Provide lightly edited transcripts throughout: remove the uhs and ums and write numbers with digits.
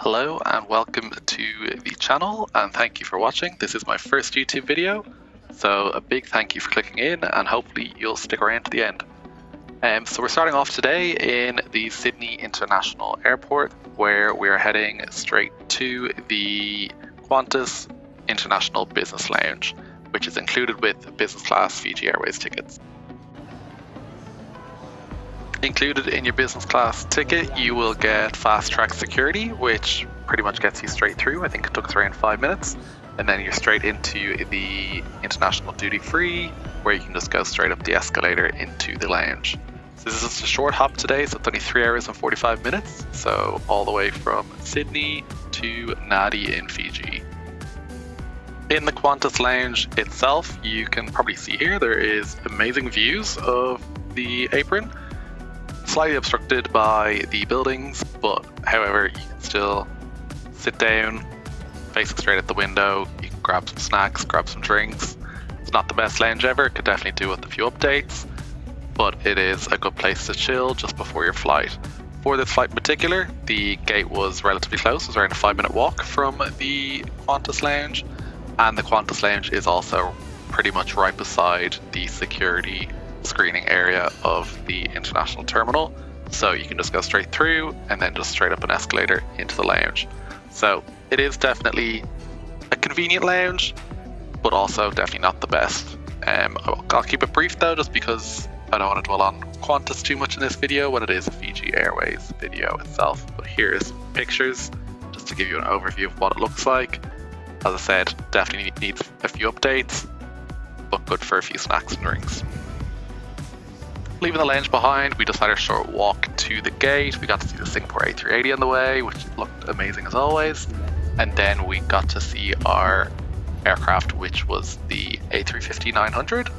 Hello and welcome to the channel, and thank you for watching. This is my first YouTube video, so a big thank you for clicking in, and hopefully you'll stick around to the end. So we're starting off today in the Sydney International Airport, where we're heading straight to the Qantas International Business Lounge, which is included with business class Fiji Airways tickets. Included in your business class ticket, you will get fast track security, which pretty much gets you straight through. I think it took us around 5 minutes. And then you're straight into the international duty free, where you can just go straight up the escalator into the lounge. So this is just a short hop today, so it's only 3 hours and 45 minutes. So all the way from Sydney to Nadi in Fiji. In the Qantas lounge itself, you can probably see here, there is amazing views of the apron. Slightly obstructed by the buildings, but however, you can still sit down, facing straight at the window. You can grab some snacks, grab some drinks. It's not the best lounge ever, could definitely do with a few updates, but it is a good place to chill just before your flight. For this flight in particular, the gate was relatively close. It was around a 5-minute walk from the Qantas lounge, and the Qantas lounge is also pretty much right beside the security screening area of the international terminal, so you can just go straight through and then just straight up an escalator into the lounge. So it is definitely a convenient lounge, but also definitely not the best. I'll keep it brief though, just because I don't want to dwell on Qantas too much in this video when it is a Fiji Airways video itself. But here's pictures just to give you an overview of what it looks like. As I said, definitely needs a few updates, but good for a few snacks and drinks. Leaving the lounge behind, we just had a short walk to the gate. We got to see the Singapore A380 on the way, which looked amazing as always. And then we got to see our aircraft, which was the A350-900,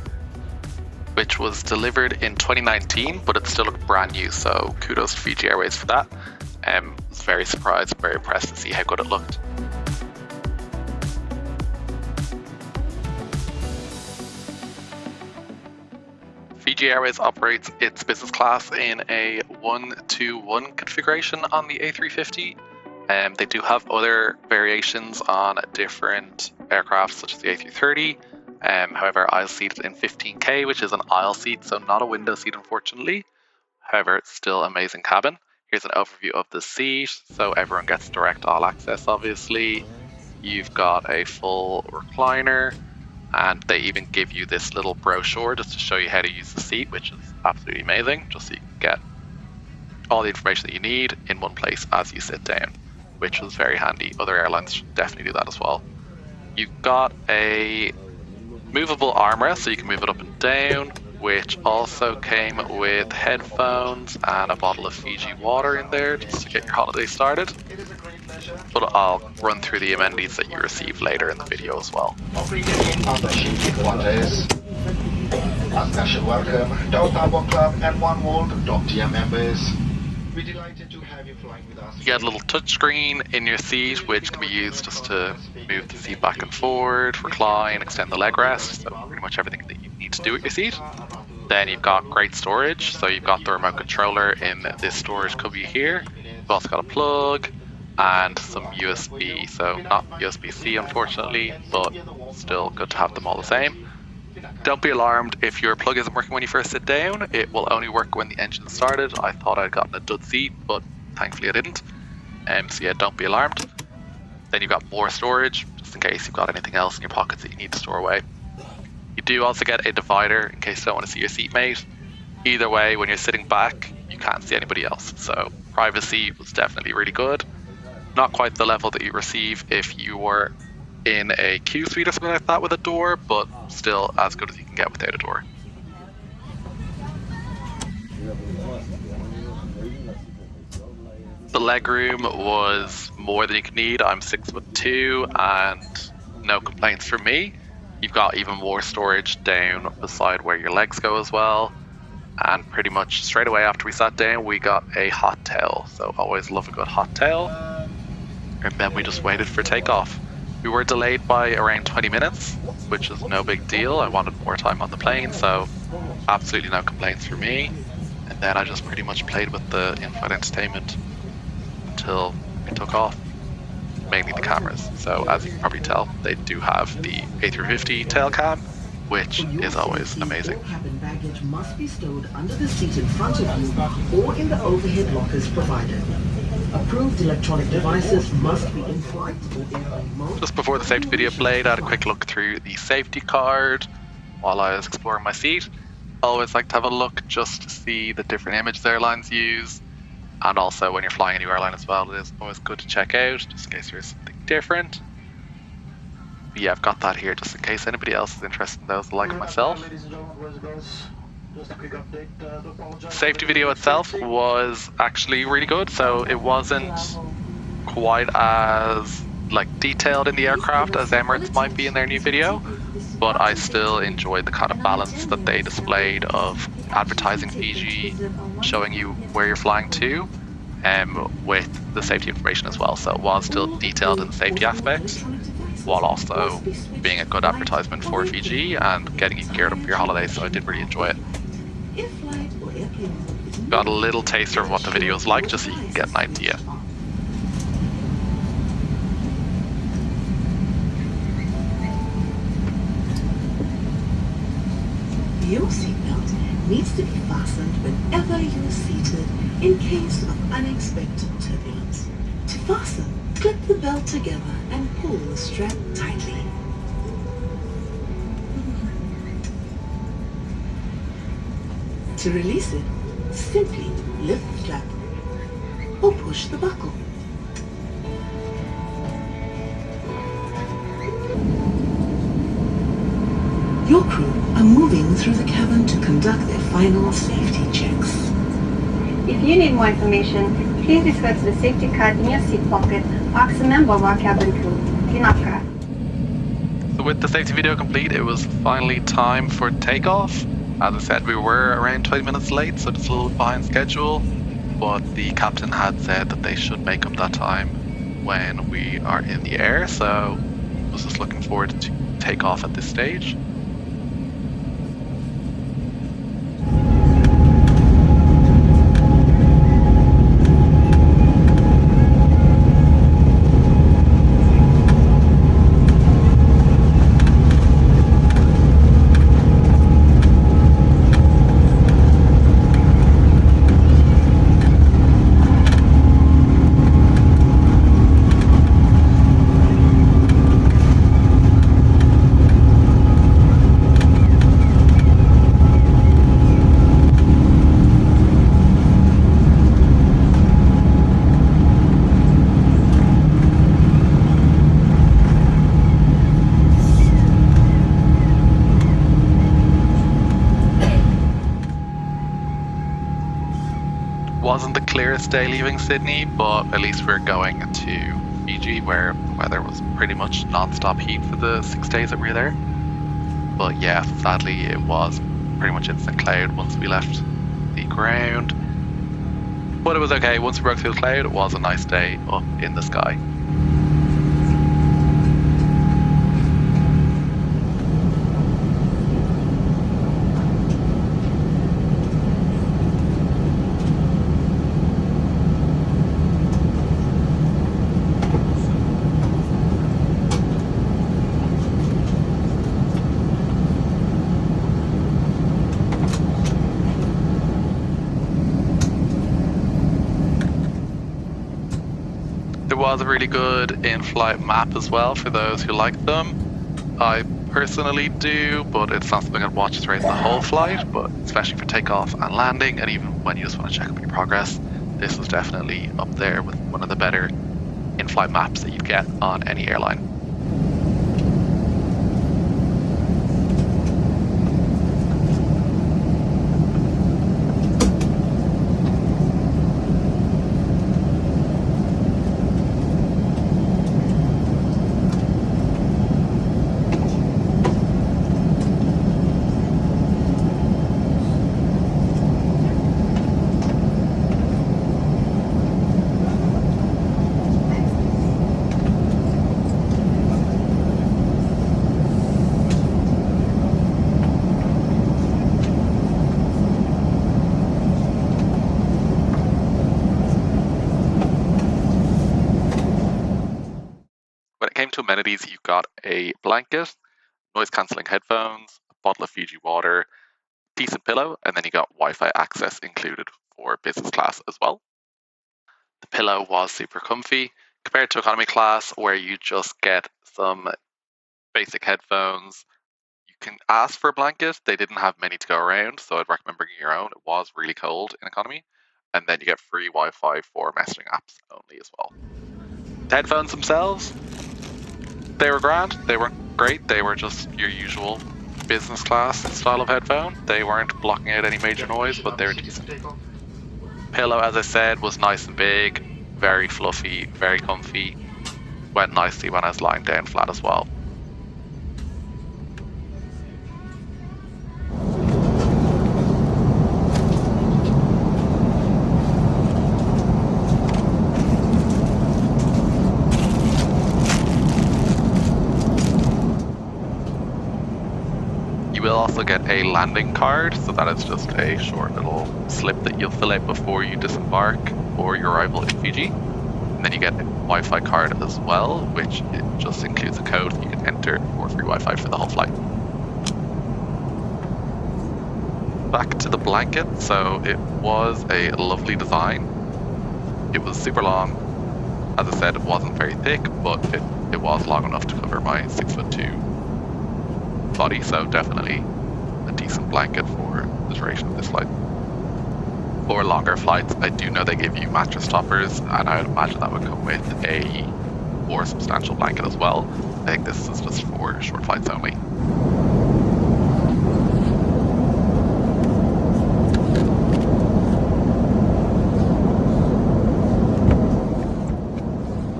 which was delivered in 2019, but it still looked brand new. So kudos to Fiji Airways for that. I was very surprised, very impressed to see how good it looked. Fiji Airways operates its business class in a 1-to-1 configuration on the A350. They do have other variations on different aircraft, such as the A330. However, aisle seated in 15K, which is an aisle seat, so not a window seat, unfortunately. However, it's still amazing cabin. Here's an overview of the seat, so everyone gets direct all access, obviously. You've got a full recliner, and they even give you this little brochure just to show you how to use the seat, which is absolutely amazing, just so you can get all the information that you need in one place as you sit down, which was very handy. Other airlines should definitely do that as well. You've got a movable armrest, so you can move it up and down, which also came with headphones and a bottle of Fiji water in there just to get your holiday started. But I'll run through the amenities that you receive later in the video as well. A special welcome to our Starbucks Club and One World .tm members. We're delighted to have you flying with us. You get a little touchscreen in your seat, which can be used just to move the seat back and forward, recline, extend the leg rest, so pretty much everything that you need to do with your seat. Then you've got great storage, so you've got the remote controller in this storage cubby here. You've also got a plug and some USB, so not USB-C unfortunately, but still good to have them all the same. Don't be alarmed if your plug isn't working when you first sit down. It will only work when the engine started. I thought I'd gotten a dud seat, but thankfully I didn't. So yeah, don't be alarmed. Then you've got more storage, just in case you've got anything else in your pockets that you need to store away. You do also get a divider in case you don't want to see your seatmate. Either way, when you're sitting back, you can't see anybody else. So privacy was definitely really good. Not quite the level that you receive if you were in a Q suite or something like that with a door, but still as good as you can get without a door. The legroom was more than you could need. I'm 6'2" and no complaints from me. You've got even more storage down beside where your legs go as well. And pretty much straight away after we sat down, we got a hot towel. So always love a good hot towel. And then we just waited for takeoff. We were delayed by around 20 minutes, which is no big deal. I wanted more time on the plane, so absolutely no complaints for me. And then I just pretty much played with the in-flight entertainment until we took off. mainly the cameras. So as you can probably tell, they do have the A350 tail cam, which is always amazing. All cabin baggage must be stowed under the seat in front of you or in the overhead lockers provided. Approved electronic devices must be in flight or airplane mode. Just before the safety video played, I had a quick look through the safety card while I was exploring my seat. I always like to have a look just to see the different images airlines use, and also when you're flying a new airline as well, it is always good to check out just in case there's something different. But yeah, I've got that here just in case anybody else is interested in those like myself. Just a quick update. Safety video itself was actually really good, so it wasn't quite as detailed in the aircraft as Emirates might be in their new video, but I still enjoyed the kind of balance that they displayed of advertising Fiji, showing you where you're flying to, with the safety information as well. So it was still detailed in the safety aspect, while also being a good advertisement for Fiji and getting you geared up for your holiday. So I did really enjoy it. Got a little taster of what the video is like just so you can get an idea. Your seatbelt needs to be fastened whenever you are seated in case of unexpected turbulence. To fasten, clip the belt together and pull the strap tightly. To release it, simply lift the strap or push the buckle. Your crew are moving through the cabin to conduct their final safety checks. If you need more information, please refer to the safety card in your seat pocket or ask a member of our cabin crew. Kinapka. So with the safety video complete, it was finally time for takeoff. As I said, we were around 20 minutes late, so just a little behind schedule, but the captain had said that they should make up that time when we are in the air, so I was just looking forward to takeoff at this stage. Wasn't the clearest day leaving Sydney, but at least we're going to Fiji, where the weather was pretty much non-stop heat for the 6 days that we were there. But yeah, sadly it was pretty much instant cloud once we left the ground. But it was okay, once we broke through the cloud, it was a nice day up in the sky. There was a really good in-flight map as well for those who like them. I personally do, but it's not something I'd watch throughout the whole flight, but especially for takeoff and landing, and even when you just want to check up your progress, this was definitely up there with one of the better in-flight maps that you'd get on any airline. to amenities, you've got a blanket, noise cancelling headphones, a bottle of Fiji water, decent pillow, and then you got Wi-Fi access included for business class as well. The pillow was super comfy compared to economy class, where you just get some basic headphones. You can ask for a blanket. They didn't have many to go around, so I'd recommend bringing your own. It was really cold in economy. And then you get free Wi-Fi for messaging apps only as well. The headphones themselves, they were grand. They weren't great. They were just your usual business class style of headphone. They weren't blocking out any major noise, but they were decent. Pillow, as I said, was nice and big, very fluffy, very comfy. Went nicely when I was lying down flat as well. You will also get a landing card, so that is just a short little slip that you'll fill out before you disembark or your arrival in Fiji. And then you get a Wi-Fi card as well, which it just includes a code you can enter for free Wi-Fi for the whole flight. Back to the blanket, so it was a lovely design. It was super long. As I said, it wasn't very thick, but it was long enough to cover my 6'2" body, so definitely a decent blanket for the duration of this flight. For longer flights, I do know they give you mattress toppers, and I would imagine that would come with a more substantial blanket as well. I think this is just for short flights only.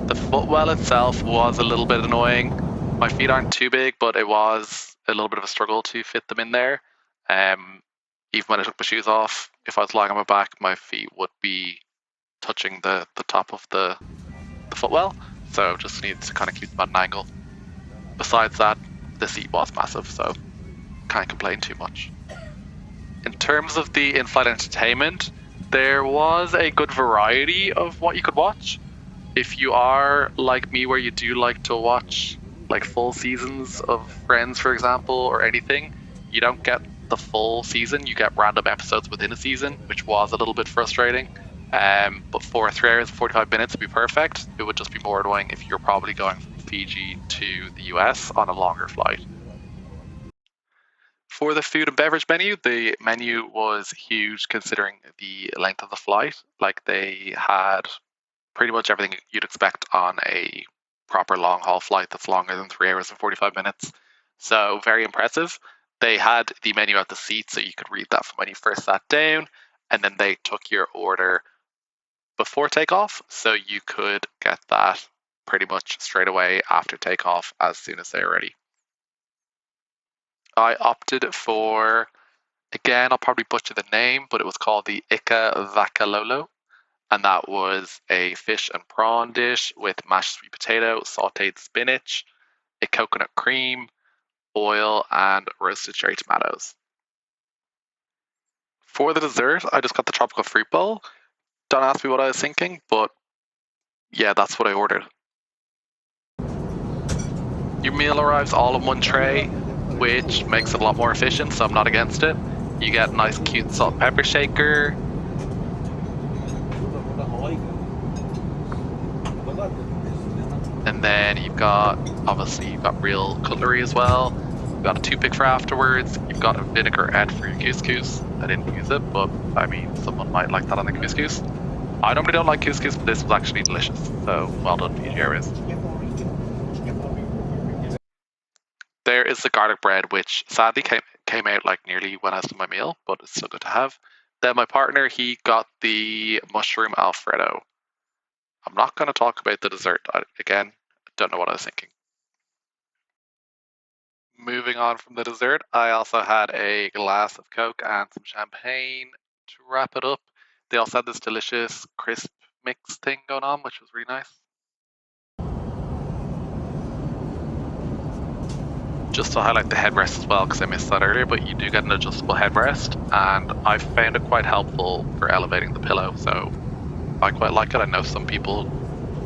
The footwell itself was a little bit annoying. My feet aren't too big, but it was a little bit of a struggle to fit them in there. Even when I took my shoes off, if I was lying on my back, my feet would be touching the top of the footwell. So just needed to kind of keep them at an angle. Besides that, the seat was massive, so can't complain too much. In terms of the in-flight entertainment, there was a good variety of what you could watch. If you are like me, where you do like to watch like full seasons of Friends, for example, or anything, you don't get the full season. You get random episodes within a season, which was a little bit frustrating. But for 3 hours and 45 minutes, it'd be perfect. It would just be more annoying if you're probably going from Fiji to the US on a longer flight. For the food and beverage menu, the menu was huge considering the length of the flight. Like, they had pretty much everything you'd expect on a proper long haul flight that's longer than 3 hours and 45 minutes. So very impressive. They had the menu at the seat, so you could read that from when you first sat down, and then they took your order before takeoff, so you could get that pretty much straight away after takeoff as soon as they were ready. I opted for, again, I'll probably butcher the name, but it was called the Ika Vakalolo. And that was a fish and prawn dish with mashed sweet potato, sauteed spinach, a coconut cream, oil, and roasted cherry tomatoes. For the dessert, I just got the tropical fruit bowl. Don't ask me what I was thinking, but yeah, that's what I ordered. Your meal arrives all in one tray, which makes it a lot more efficient, so I'm not against it. You get a nice cute salt and pepper shaker. And then you've got real cutlery as well. You've got a toothpick for afterwards. You've got a vinaigrette for your couscous. I didn't use it, but I mean, someone might like that on the couscous. I normally don't like couscous, but this was actually delicious. So well done, Fiji Airways. There is the garlic bread, which sadly came out like nearly when I was done my meal, but it's still good to have. Then my partner, he got the mushroom Alfredo. I'm not going to talk about the dessert. Again, don't know what I was thinking. Moving on from the dessert, I also had a glass of Coke and some champagne to wrap it up. They also had this delicious crisp mix thing going on, which was really nice. Just to highlight the headrest as well, because I missed that earlier, but you do get an adjustable headrest, and I found it quite helpful for elevating the pillow, so I quite like it. I know some people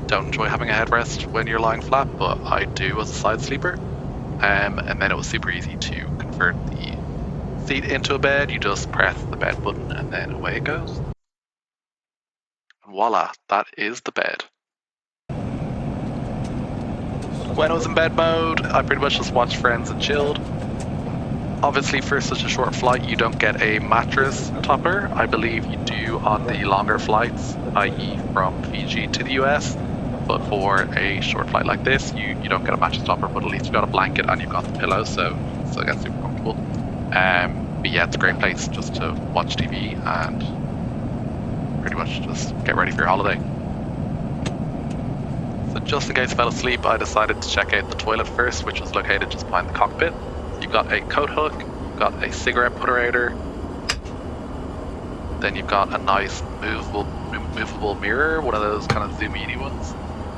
don't enjoy having a headrest when you're lying flat, but I do as a side sleeper. And then it was super easy to convert the seat into a bed. You just press the bed button and then away it goes. And voila, that is the bed. When I was in bed mode, I pretty much just watched Friends and chilled. Obviously, for such a short flight, you don't get a mattress topper. I believe you do on the longer flights, i.e. from Fiji to the US. But for a short flight like this, you don't get a mattress topper, but at least you've got a blanket and you've got the pillow, so you still get super comfortable. But yeah, it's a great place just to watch TV and pretty much just get ready for your holiday. So just in case I fell asleep, I decided to check out the toilet first, which was located just behind the cockpit. You've got a coat hook, you've got a cigarette putterator, then you've got a nice movable mirror, one of those kind of zoom-y ones,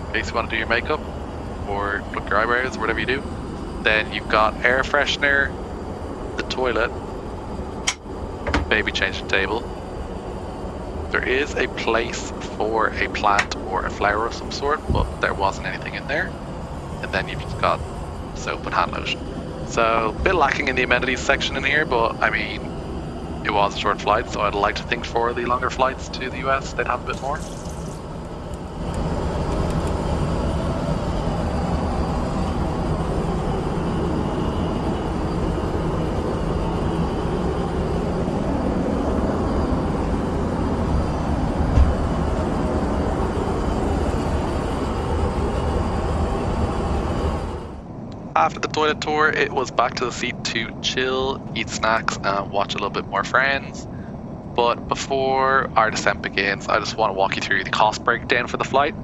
in case you want to do your makeup or pluck your eyebrows or whatever you do. Then you've got air freshener, the toilet, baby changing table. There is a place for a plant or a flower of some sort, but there wasn't anything in there. And then you've just got soap and hand lotion. So a bit lacking in the amenities section in here, but I mean, it was a short flight, so I'd like to think for the longer flights to the US they'd have a bit more. After the toilet tour, it was back to the seat to chill, eat snacks, and watch a little bit more Friends. But before our descent begins, I just want to walk you through the cost breakdown for the flight.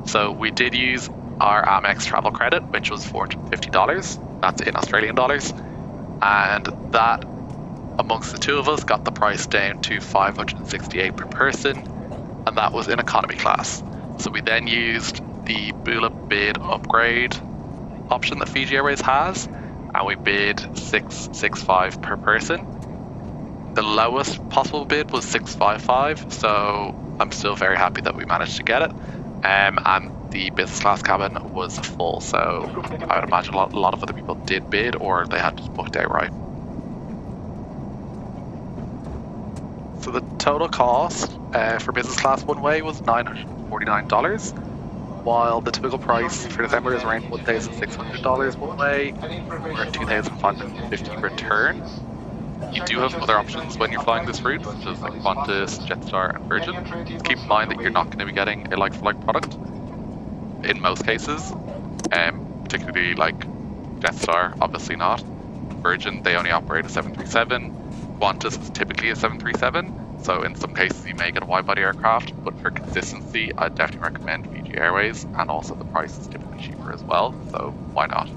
So we did use our Amex travel credit, which was $450. That's in Australian dollars. And that, amongst the two of us, got the price down to $568 per person. And that was in economy class. So we then used the Bula bid upgrade option that Fiji Airways has, and we bid $665 per person. The lowest possible bid was $655, so I'm still very happy that we managed to get it. And the business class cabin was full, so I would imagine a lot of other people did bid, or they had just booked outright. So the total cost for business class one way was $949. While the typical price for December is around $1,600 one way or $2,550 return. You do have other options when you're flying this route, such as like Qantas, Jetstar, and Virgin. Just keep in mind that you're not going to be getting a like-for-like product in most cases, particularly like Jetstar, obviously not. Virgin, they only operate a 737. Qantas is typically a 737. So in some cases you may get a wide-body aircraft, but for consistency, I'd definitely recommend Fiji Airways, and also the price is typically cheaper as well, so why not?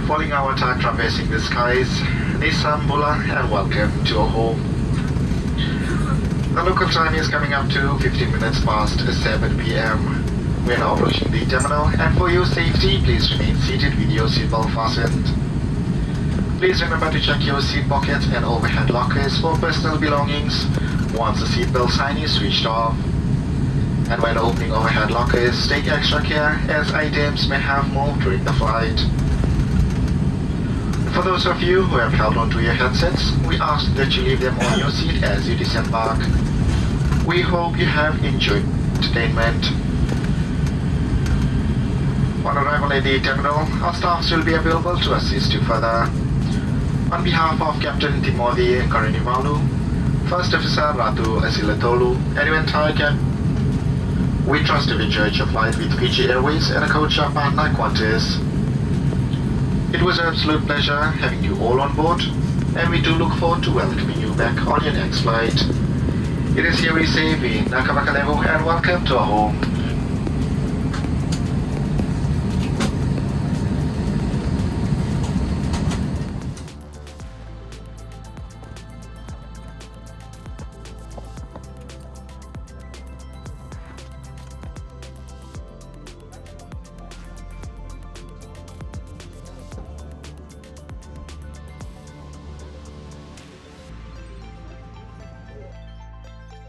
Following our time traversing the skies, Nissan Bula, and welcome to our home. The local time is coming up to 15 minutes past 7 p.m. We are now approaching the terminal, and for your safety, please remain seated with your seatbelt fastened. Please remember to check your seat pockets and overhead lockers for personal belongings once the seatbelt sign is switched off. And when opening overhead lockers, take extra care as items may have moved during the flight. For those of you who have held onto your headsets, we ask that you leave them on your seat as you disembark. We hope you have enjoyed entertainment. On arrival at the terminal, our staffs will be available to assist you further. On behalf of Captain Timothy Karinimalu, First Officer Ratu Asilatolu, and your entire camp, we trust you've enjoyed your flight with Fiji Airways and a coach of partner Qantas. It was an absolute pleasure having you all on board, and we do look forward to welcoming you back on your next flight. It is here we say in Nakamakalemo and welcome to our home.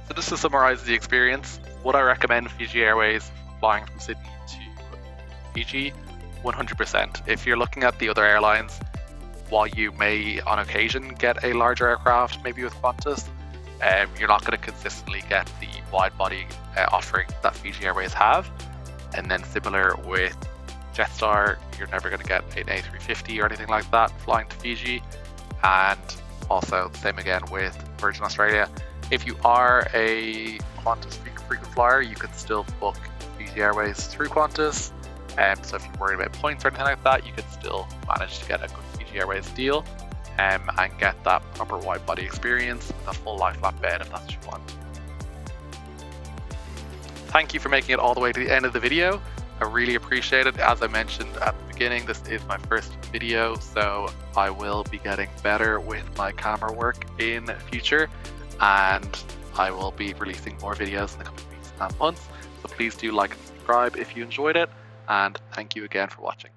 So just to summarize the experience, would I recommend Fiji Airways flying from Sydney to Fiji? 100%. If you're looking at the other airlines, while you may on occasion get a larger aircraft, maybe with Qantas, you're not going to consistently get the wide body offering that Fiji Airways have. And then similar with Jetstar, you're never going to get an A350 or anything like that flying to Fiji. And also same again with Virgin Australia. If you are a Qantas frequent flyer, you can still book Fiji Airways through Qantas. So if you're worried about points or anything like that, you can still manage to get a good Fiji Airways deal and get that proper wide body experience, the full lie flat bed if that's what you want. Thank you for making it all the way to the end of the video. I really appreciate it. As I mentioned at the beginning, this is my first video, so I will be getting better with my camera work in future, and I will be releasing more videos in the coming weeks and months. So please do like and subscribe if you enjoyed it, and thank you again for watching.